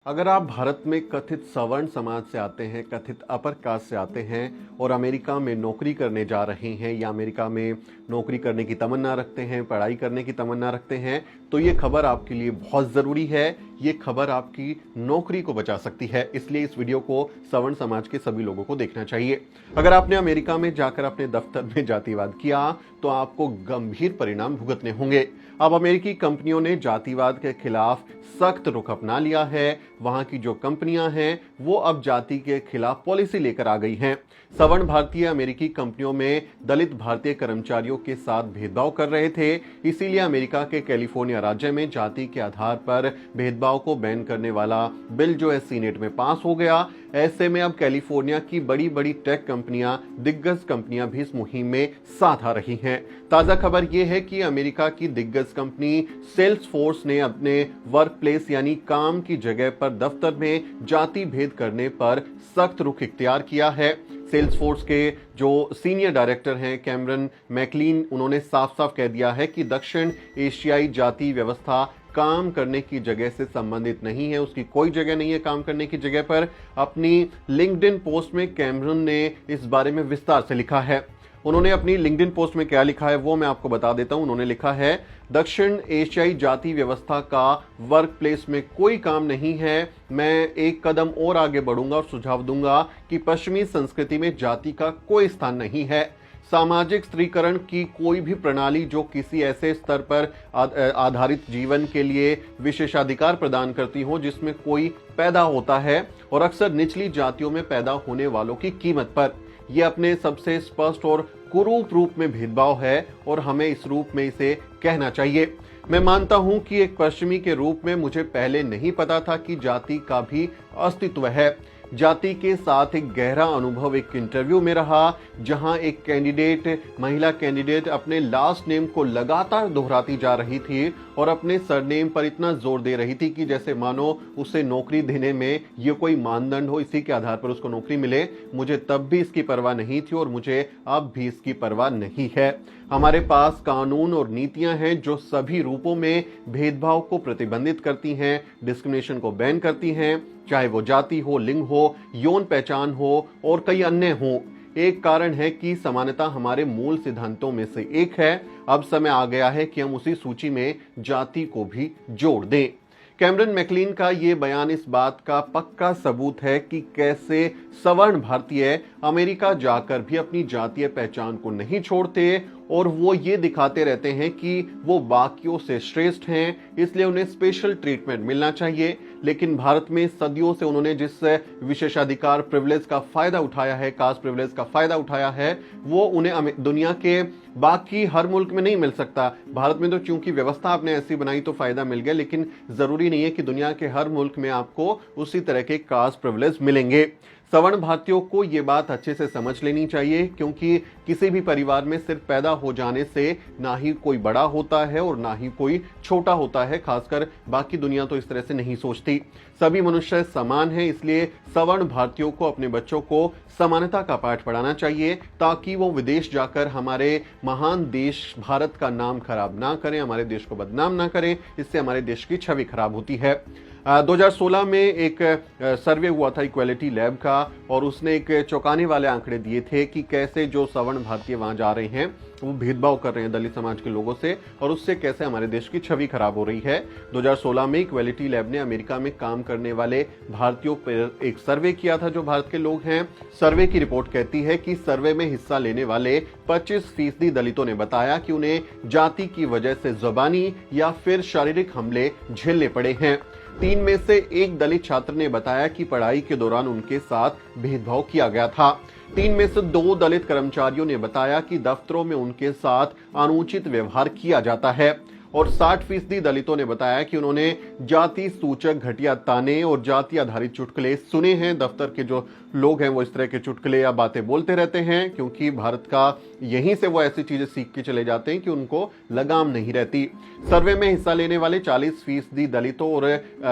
अगर आप भारत में कथित सवर्ण समाज से आते हैं, कथित अपर कास्ट से आते हैं और अमेरिका में नौकरी करने जा रहे हैं या अमेरिका में नौकरी करने की तमन्ना रखते हैं, पढ़ाई करने की तमन्ना रखते हैं, तो ये खबर आपके लिए बहुत ज़रूरी है। ये खबर आपकी नौकरी को बचा सकती है, इसलिए इस वीडियो को सवर्ण समाज के सभी लोगों को देखना चाहिए। अगर आपने अमेरिका में जाकर अपने दफ्तर में जातिवाद किया तो आपको गंभीर परिणाम भुगतने होंगे। अब अमेरिकी कंपनियों ने जातिवाद के खिलाफ सख्त रुख अपना लिया है। वहां की जो कंपनियां हैं वो अब जाति के खिलाफ पॉलिसी लेकर आ गई हैं। सवर्ण भारतीय अमेरिकी कंपनियों में दलित भारतीय कर्मचारियों के साथ भेदभाव कर रहे थे, इसीलिए अमेरिका के कैलिफोर्निया राज्य में जाति के आधार पर भेदभाव को बैन करने वाला बिल जो है सीनेट में पास हो गया। ऐसे में अब कैलिफोर्निया की बड़ी बड़ी टेक कंपनियां, दिग्गज कंपनियां भी इस मुहिम में साथ आ रही हैं। ताजा खबर यह है कि अमेरिका की दिग्गज कंपनी सेल्सफोर्स ने अपने वर्क प्लेस यानी काम की जगह पर दफ्तर में जाति भेद करने पर सख्त रुख इख्तियार किया है। सेल्सफोर्स के जो सीनियर डायरेक्टर हैं कैमरन मैकलीन, उन्होंने साफ साफ कह दिया है कि दक्षिण एशियाई जाति व्यवस्था काम करने की जगह से संबंधित नहीं है, उसकी कोई जगह नहीं है काम करने की जगह पर। अपनी लिंक्डइन पोस्ट में कैमरन ने इस बारे में विस्तार से लिखा है। उन्होंने अपनी लिंक्डइन पोस्ट में क्या लिखा है वो मैं आपको बता देता हूं। उन्होंने लिखा है, दक्षिण एशियाई जाति व्यवस्था का वर्क प्लेस में कोई काम नहीं है। मैं एक कदम और आगे बढ़ूंगा और सुझाव दूंगा कि पश्चिमी संस्कृति में जाति का कोई स्थान नहीं है। सामाजिक स्त्रीकरण की कोई भी प्रणाली जो किसी ऐसे स्तर पर आधारित जीवन के लिए विशेषाधिकार प्रदान करती हो जिसमें कोई पैदा होता है, और अक्सर निचली जातियों में पैदा होने वालों की कीमत पर, यह अपने सबसे स्पष्ट और कुरूप रूप में भेदभाव है और हमें इस रूप में इसे कहना चाहिए। मैं मानता हूं कि एक पश्चिमी के रूप में मुझे पहले नहीं पता था कि जाति का भी अस्तित्व है। जाति के साथ एक गहरा अनुभव एक इंटरव्यू में रहा, जहां एक महिला कैंडिडेट अपने लास्ट नेम को लगातार दोहराती जा रही थी और अपने सरनेम पर इतना जोर दे रही थी कि जैसे मानो उसे नौकरी देने में ये कोई मानदंड हो, इसी के आधार पर उसको नौकरी मिले। मुझे तब भी इसकी परवाह नहीं थी और मुझे अब भी इसकी परवाह नहीं है। हमारे पास कानून और नीतियां हैं जो सभी रूपों में भेदभाव को प्रतिबंधित करती हैं, डिस्क्रिमिनेशन को बैन करती हैं, चाहे वो जाति हो, लिंग हो, यौन पहचान हो और कई अन्य हो। एक कारण है कि समानता हमारे मूल सिद्धांतों में से एक है। अब समय आ गया है कि हम उसी सूची में जाति को भी जोड़ दें। कैमरन मैकलीन का ये बयान इस बात का पक्का सबूत है कि कैसे सवर्ण भारतीय अमेरिका जाकर भी अपनी जातीय पहचान को नहीं छोड़ते और वो ये दिखाते रहते हैं कि वो बाकियों से श्रेष्ठ हैं, इसलिए उन्हें स्पेशल ट्रीटमेंट मिलना चाहिए। लेकिन भारत में सदियों से उन्होंने जिस विशेषाधिकार प्रिविलेज का फायदा उठाया है, कास्ट प्रिविलेज का फायदा उठाया है, वो उन्हें दुनिया के बाकी हर मुल्क में नहीं मिल सकता। भारत में तो चूंकि व्यवस्था आपने ऐसी बनाई तो फायदा मिल गया, लेकिन जरूरी नहीं है कि दुनिया के हर मुल्क में आपको उसी तरह के कास्ट प्रिविलेज मिलेंगे। सवर्ण भारतीयों को ये बात अच्छे से समझ लेनी चाहिए, क्योंकि किसी भी परिवार में सिर्फ पैदा हो जाने से ना ही कोई बड़ा होता है और ना ही कोई छोटा होता है। खासकर बाकी दुनिया तो इस तरह से नहीं सोचती। सभी मनुष्य समान हैं, इसलिए सवर्ण भारतीयों को अपने बच्चों को समानता का पाठ पढ़ाना चाहिए ताकि वो विदेश जाकर हमारे महान देश भारत का नाम खराब ना करें, हमारे देश को बदनाम ना करें। इससे हमारे देश की छवि खराब होती है। 2016 में एक सर्वे हुआ था इक्वालिटी लैब का, और उसने एक चौंकाने वाले आंकड़े दिए थे कि कैसे जो सवर्ण भारतीय वहां जा रहे हैं वो भेदभाव कर रहे हैं दलित समाज के लोगों से, और उससे कैसे हमारे देश की छवि खराब हो रही है। 2016 में इक्वालिटी लैब ने अमेरिका में काम करने वाले भारतीयों पर एक सर्वे किया था जो भारत के लोग हैं। सर्वे की रिपोर्ट कहती है कि सर्वे में हिस्सा लेने वाले 25% दलितों ने बताया कि उन्हें जाति की वजह से जुबानी या फिर शारीरिक हमले झेलने पड़े हैं। 3 में से 1 दलित छात्र ने बताया कि पढ़ाई के दौरान उनके साथ भेदभाव किया गया था। 3 में से 2 दलित कर्मचारियों ने बताया कि दफ्तरों में उनके साथ अनुचित व्यवहार किया जाता है, और 60% दलितों ने बताया कि उन्होंने जाति सूचक घटिया ताने और जाति आधारित चुटकुले सुने हैं। दफ्तर के जो लोग हैं वो इस तरह के चुटकुले या बातें बोलते रहते हैं, क्योंकि भारत का यहीं से वो ऐसी चीजें सीख के चले जाते हैं कि उनको लगाम नहीं रहती। सर्वे में हिस्सा लेने वाले 40% दलितों और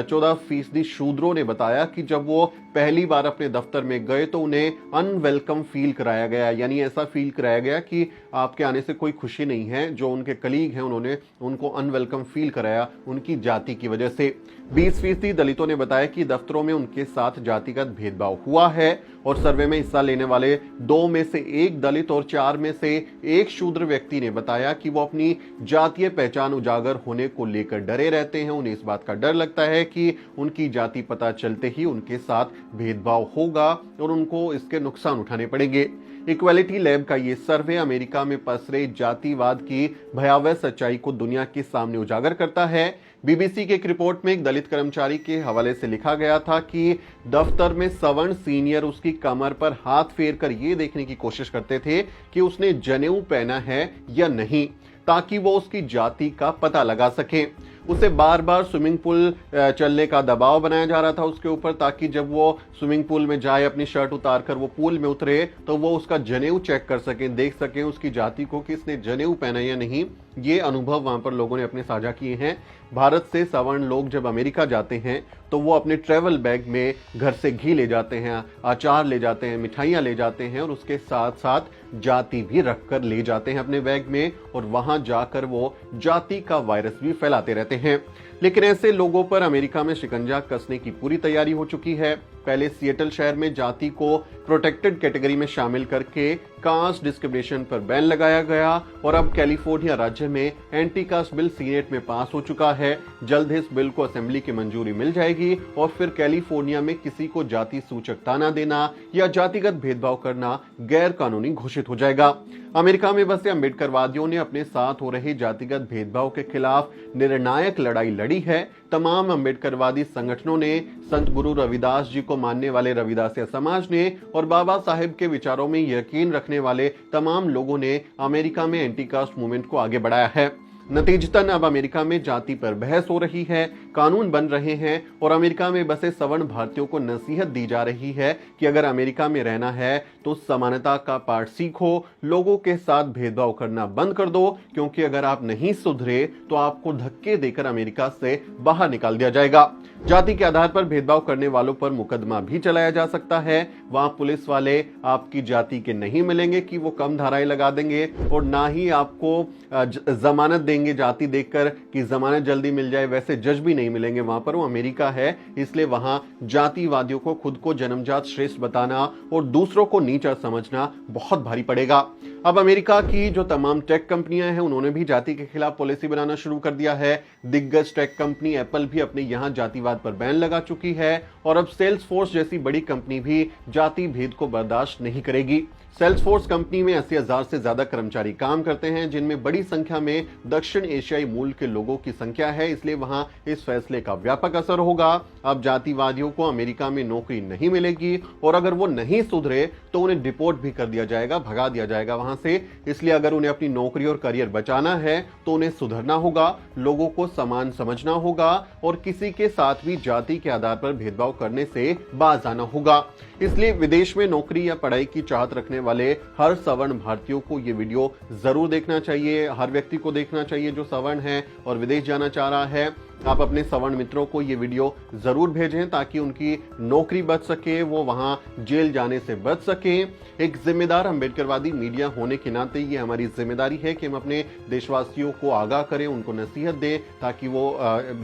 14% शूद्रों ने बताया कि जब वो पहली बार अपने दफ्तर में गए तो उन्हें अनवेलकम फील कराया गया, यानी ऐसा फील कराया गया कि आपके आने से कोई खुशी नहीं है। जो उनके कलीग हैं उन्होंने उनको उनको अनवेलकम फील कराया उनकी जाति की वजह से। 20% दलितों ने बताया कि दफ्तरों में उनके साथ जातिगत भेदभाव हुआ है और सर्वे में हिस्सा लेने वाले 2 में से 1 दलित और 4 में से 1 शूद्र व्यक्ति ने बताया कि वो अपनी जातीय पहचान उजागर होने को लेकर डरे रहते हैं। उन्हें इस बात का डर लगता है कि उनकी जाति पता चलते ही उनके साथ भेदभाव होगा और उनको इसके नुकसान उठाने पड़ेंगे। इक्वालिटी लैब का ये सर्वे अमेरिका में पसरे जातिवाद की भयावह सच्चाई को दुनिया के सामने उजागर करता है। बीबीसी की एक रिपोर्ट में एक दलित कर्मचारी के हवाले से लिखा गया था कि दफ्तर में सवर्ण सीनियर उसकी कमर पर हाथ फेर कर ये देखने की कोशिश करते थे कि उसने जनेऊ पहना है या नहीं, ताकि वो उसकी जाति का पता लगा सके। उसे बार बार स्विमिंग पूल चलने का दबाव बनाया जा रहा था उसके ऊपर, ताकि जब वो स्विमिंग पूल में जाए अपनी शर्ट उतार कर वो पूल में उतरे तो वो उसका जनेऊ चेक कर सकें, देख सकें उसकी जाति को कि इसने जनेऊ पहना या नहीं। ये अनुभव वहां पर लोगों ने अपने साझा किए हैं। भारत से सवर्ण लोग जब अमेरिका जाते हैं तो वो अपने ट्रेवल बैग में घर से घी ले जाते हैं, अचार ले जाते हैं, मिठाइयां ले जाते हैं और उसके साथ साथ जाति भी रखकर ले जाते हैं अपने बैग में, और वहां जाकर वो जाति का वायरस भी फैलाते रहते हैं। लेकिन ऐसे लोगों पर अमेरिका में शिकंजा कसने की पूरी तैयारी हो चुकी है। पहले सिएटल शहर में जाति को प्रोटेक्टेड कैटेगरी में शामिल करके कास्ट डिस्क्रिमिनेशन पर बैन लगाया गया और अब कैलिफोर्निया राज्य में एंटी कास्ट बिल सीनेट में पास हो चुका है। जल्द ही इस बिल को असेंबली की मंजूरी मिल जाएगी और फिर कैलिफोर्निया में किसी को जाति सूचक ताना देना या जातिगत भेदभाव करना गैर कानूनी घोषित हो जाएगा। अमेरिका में बसे अम्बेडकरवादियों ने अपने साथ हो रहे जातिगत भेदभाव के खिलाफ निर्णायक लड़ाई लड़ी है। तमाम अम्बेडकरवादी संगठनों ने, संत गुरु रविदास जी को मानने वाले रविदासिया समाज ने और बाबा साहेब के विचारों में यकीन रखने वाले तमाम लोगों ने अमेरिका में एंटी कास्ट मूवमेंट को आगे बढ़ाया है। नतीजतन अब अमेरिका में जाति पर बहस हो रही है, कानून बन रहे हैं और अमेरिका में बसे सवर्ण भारतीयों को नसीहत दी जा रही है कि अगर अमेरिका में रहना है तो समानता का पाठ सीखो, लोगों के साथ भेदभाव करना बंद कर दो, क्योंकि अगर आप नहीं सुधरे तो आपको धक्के देकर अमेरिका से बाहर निकाल दिया जाएगा। जाति के आधार पर भेदभाव करने वालों पर मुकदमा भी चलाया जा सकता है। वहां पुलिस वाले आपकी जाति के नहीं मिलेंगे कि वो कम धाराएं लगा देंगे और ना ही आपको जमानत देंगे जाति देखकर कि जमानत जल्दी मिल जाए। वैसे जज भी नहीं मिलेंगे वहां पर, वो अमेरिका है, इसलिए वहां जातिवादियों को खुद को जन्मजात श्रेष्ठ बताना और दूसरों को नीचा समझना बहुत भारी पड़ेगा। अब अमेरिका की जो तमाम टेक कंपनियां हैं उन्होंने भी जाति के खिलाफ पॉलिसी बनाना शुरू कर दिया है। दिग्गज टेक कंपनी एप्पल भी अपने यहां जातिवाद पर बैन लगा चुकी है और अब सेल्सफोर्स जैसी बड़ी कंपनी भी जाति भेद को बर्दाश्त नहीं करेगी। सेल्सफोर्स कंपनी में 80,000 से ज्यादा कर्मचारी काम करते हैं, जिनमें बड़ी संख्या में दक्षिण एशियाई मूल के लोगों की संख्या है, इसलिए वहां इस फैसले का व्यापक असर होगा। अब जातिवादियों को अमेरिका में नौकरी नहीं मिलेगी और अगर वो नहीं सुधरे तो उन्हें डिपोर्ट भी कर दिया जाएगा, भगा दिया जाएगा वहां से। इसलिए अगर उन्हें अपनी नौकरी और करियर बचाना है तो उन्हें सुधरना होगा, लोगों को समान समझना होगा और किसी के साथ भी जाति के आधार पर भेदभाव करने से बाज आना होगा। इसलिए विदेश में नौकरी या पढ़ाई की चाहत रखने वाले हर सवर्ण भारतीयों को यह वीडियो जरूर देखना चाहिए। हर व्यक्ति को देखना चाहिए जो सवर्ण है और विदेश जाना चाह रहा है। आप अपने सवर्ण मित्रों को ये वीडियो जरूर भेजें ताकि उनकी नौकरी बच सके, वो वहां जेल जाने से बच सके। एक जिम्मेदार अम्बेडकरवादी मीडिया होने के नाते ये हमारी जिम्मेदारी है कि हम अपने देशवासियों को आगाह करें, उनको नसीहत दें ताकि वो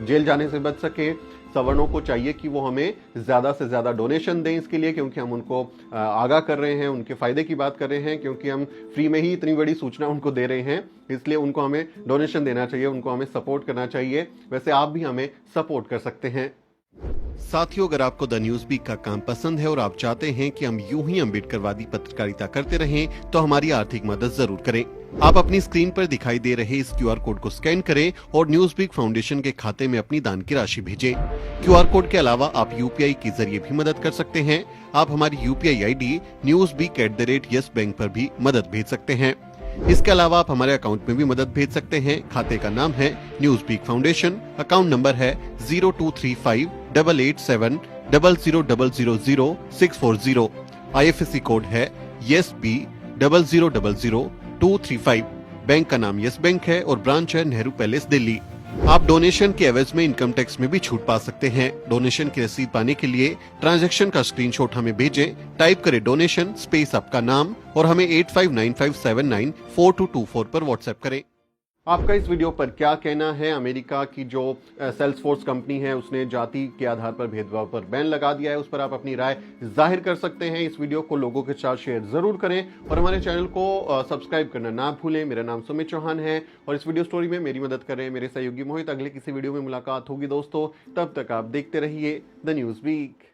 जेल जाने से बच सके। सवर्णों को चाहिए कि वो हमें ज्यादा से ज्यादा डोनेशन दें इसके लिए, क्योंकि हम उनको आगाह कर रहे हैं, उनके फायदे की बात कर रहे हैं, क्योंकि हम फ्री में ही इतनी बड़ी सूचना उनको दे रहे हैं, इसलिए उनको हमें डोनेशन देना चाहिए, उनको हमें सपोर्ट करना चाहिए। वैसे आप भी हमें सपोर्ट कर सकते हैं। साथियों, अगर आपको द न्यूज वीक का काम पसंद है और आप चाहते हैं कि हम यूं ही अम्बेडकरवादी पत्रकारिता करते रहें तो हमारी आर्थिक मदद जरूर करें। आप अपनी स्क्रीन पर दिखाई दे रहे इस क्यूआर कोड को स्कैन करें और न्यूज वीक फाउंडेशन के खाते में अपनी दान की राशि भेजें। क्यूआर कोड के अलावा आप यूपीआई के जरिए भी मदद कर सकते हैं। आप हमारी यूपीआई आईडी newsweek@yes बैंक पर भी मदद भेज सकते हैं। इसके अलावा आप हमारे अकाउंट में भी मदद भेज सकते हैं। खाते का नाम है Newsweek Foundation, account number है 02358800000640। IFSC कोड है YesB000235। बैंक का नाम यस बैंक है और ब्रांच है नेहरू पैलेस दिल्ली। आप डोनेशन के एवज में इनकम टैक्स में भी छूट पा सकते हैं। डोनेशन की रसीद पाने के लिए ट्रांजैक्शन का स्क्रीनशॉट हमें भेजें। टाइप करें डोनेशन स्पेस आपका नाम और हमें 8595794224 पर व्हाट्सएप करें। आपका इस वीडियो पर क्या कहना है? अमेरिका की जो सेल्सफोर्स कंपनी है उसने जाति के आधार पर भेदभाव पर बैन लगा दिया है, उस पर आप अपनी राय जाहिर कर सकते हैं। इस वीडियो को लोगों के साथ शेयर जरूर करें और हमारे चैनल को सब्सक्राइब करना ना भूलें। मेरा नाम सुमित चौहान है और इस वीडियो स्टोरी में मेरी मदद कर रहे हैं मेरे सहयोगी मोहित। अगले किसी वीडियो में मुलाकात होगी दोस्तों, तब तक आप देखते रहिए द न्यूज वीक।